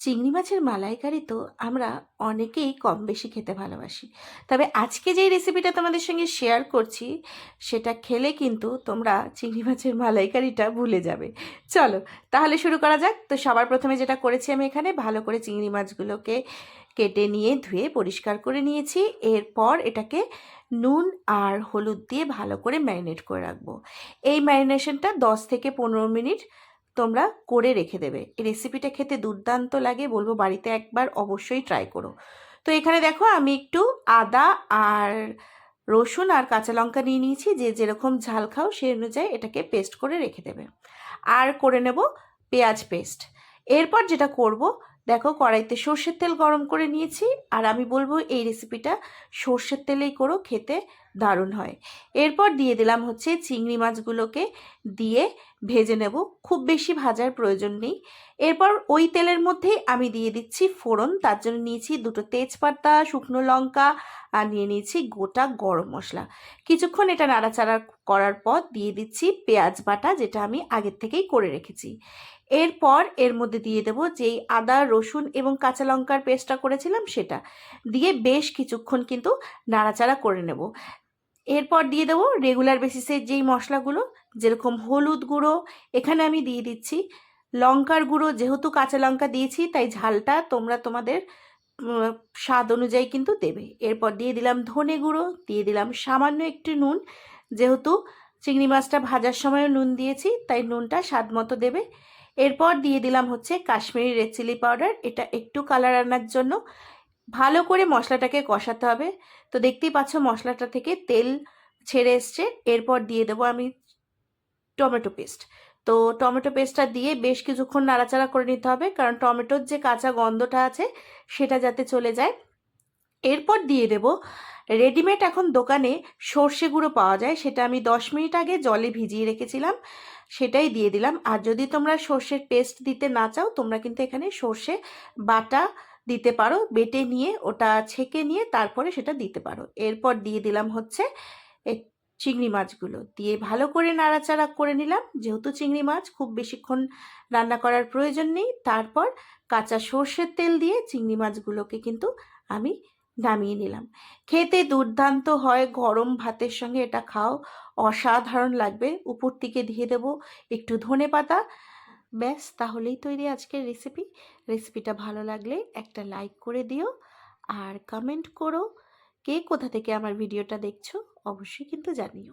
চিংড়ি মাছের মালাইকারি তো আমরা অনেকেই কম বেশি খেতে ভালোবাসি। তবে আজকে যেই রেসিপিটা তোমাদের সঙ্গে শেয়ার করছি, সেটা খেলে কিন্তু তোমরা চিংড়ি মাছের মালাইকারিটা ভুলে যাবে। চলো তাহলে শুরু করা যাক। তো সবার প্রথমে যেটা করেছি, আমি এখানে ভালো করে চিংড়ি মাছগুলোকে কেটে নিয়ে ধুয়ে পরিষ্কার করে নিয়েছি। এরপর এটাকে নুন আর হলুদ দিয়ে ভালো করে ম্যারিনেট করে রাখবো। এই ম্যারিনেশনটা 10 থেকে 15 মিনিট তোমরা করে রেখে দেবে। এই রেসিপিটা খেতে দুর্দান্ত লাগে, বলবো বাড়িতে একবার অবশ্যই ট্রাই করো। তো এখানে দেখো আমি একটু আদা আর রসুন আর কাঁচা লঙ্কা নিয়ে নিয়েছি, যে যেরকম ঝাল খাও সেই অনুযায়ী এটাকে পেস্ট করে রেখে দেবে। আর করে নেব পেঁয়াজ পেস্ট। এরপর যেটা করব, দেখো কড়াইতে সর্ষের তেল গরম করে নিয়েছি। আর আমি বলবো এই রেসিপিটা সর্ষের তেলেই করো, খেতে দারুণ হয়। এরপর দিয়ে দিলাম হচ্ছে চিংড়ি মাছগুলোকে দিয়ে ভেজে নেব, খুব বেশি ভাজার প্রয়োজন নেই। এরপর ওই তেলের মধ্যেই আমি দিয়ে দিচ্ছি ফোড়ন। তার জন্য নিয়েছি 2টো তেজপাতা, শুকনো লঙ্কা আর নিয়ে নিয়েছি গোটা গরম মশলা। কিছুক্ষণ এটা নাড়াচাড়া করার পর দিয়ে দিচ্ছি পেঁয়াজ বাটা, যেটা আমি আগের থেকেই করে রেখেছি। এরপর এর মধ্যে দিয়ে দেবো যেই আদা রসুন এবং কাঁচা লঙ্কার পেস্টটা করেছিলাম, সেটা দিয়ে বেশ কিছুক্ষণ কিন্তু নাড়াচাড়া করে নেব। এরপর দিয়ে দেবো রেগুলার বেসিসের যেই মশলাগুলো, যেরকম হলুদ গুঁড়ো, এখানে আমি দিয়ে দিচ্ছি লঙ্কার গুঁড়ো। যেহেতু কাঁচা লঙ্কা দিয়েছি তাই ঝালটা তোমরা তোমাদের স্বাদ অনুযায়ী কিন্তু দেবে। এরপর দিয়ে দিলাম ধনে গুঁড়ো, দিয়ে দিলাম সামান্য একটু নুন। যেহেতু চিংড়ি মাছটা ভাজার সময়ও নুন দিয়েছি, তাই নুনটা স্বাদ মতো দেবে। এরপর দিয়ে দিলাম হচ্ছে কাশ্মীরি রেড চিলি পাউডার, এটা একটু কালার আনার জন্য। ভালো করে মশলাটাকে কষাতে হবে। তো দেখতেই পাচ্ছ মশলাটা থেকে তেল ছেড়ে এসছে। এরপর দিয়ে দেবো আমি টমেটো পেস্ট। তো টমেটো পেস্টটা দিয়ে বেশ কিছুক্ষণ নাড়াচাড়া করে নিতে হবে, কারণ টমেটোর যে কাঁচা গন্ধটা আছে সেটা যাতে চলে যায়। এরপর দিয়ে দেব রেডিমেড, এখন দোকানে সর্ষে গুঁড়ো পাওয়া যায়, সেটা আমি 10 মিনিট আগে জলে ভিজিয়ে রেখেছিলাম, সেটাই দিয়ে দিলাম। আর যদি তোমরা সর্ষের পেস্ট দিতে না চাও, তোমরা কিন্তু এখানে সর্ষে বাটা দিতে পারো, বেটে নিয়ে ওটা ছেঁকে নিয়ে তারপরে সেটা দিতে পারো। এরপর দিয়ে দিলাম হচ্ছে চিংড়ি মাছগুলো দিয়ে ভালো করে নাড়াচাড়া করে নিলাম। যেহেতু চিংড়ি মাছ খুব বেশিক্ষণ রান্না করার প্রয়োজন নেই। তারপর কাঁচা সর্ষের তেল দিয়ে চিংড়ি মাছগুলোকে কিন্তু আমি নামিয়ে নিলাম। খেতে দুর্দান্ত হয়, গরম ভাতের সঙ্গে এটা খাও, অসাধারণ লাগবে। উপর থেকে দিয়ে দেবো একটু ধনেপাতা। ব্যাস, তাহলেই তৈরি আজকের রেসিপি। রেসিপিটা ভালো লাগলে একটা লাইক করে দিও আর কমেন্ট করো। কে কোথা থেকে আমার ভিডিওটা দেখছো অবশ্যই কিন্তু জানিও।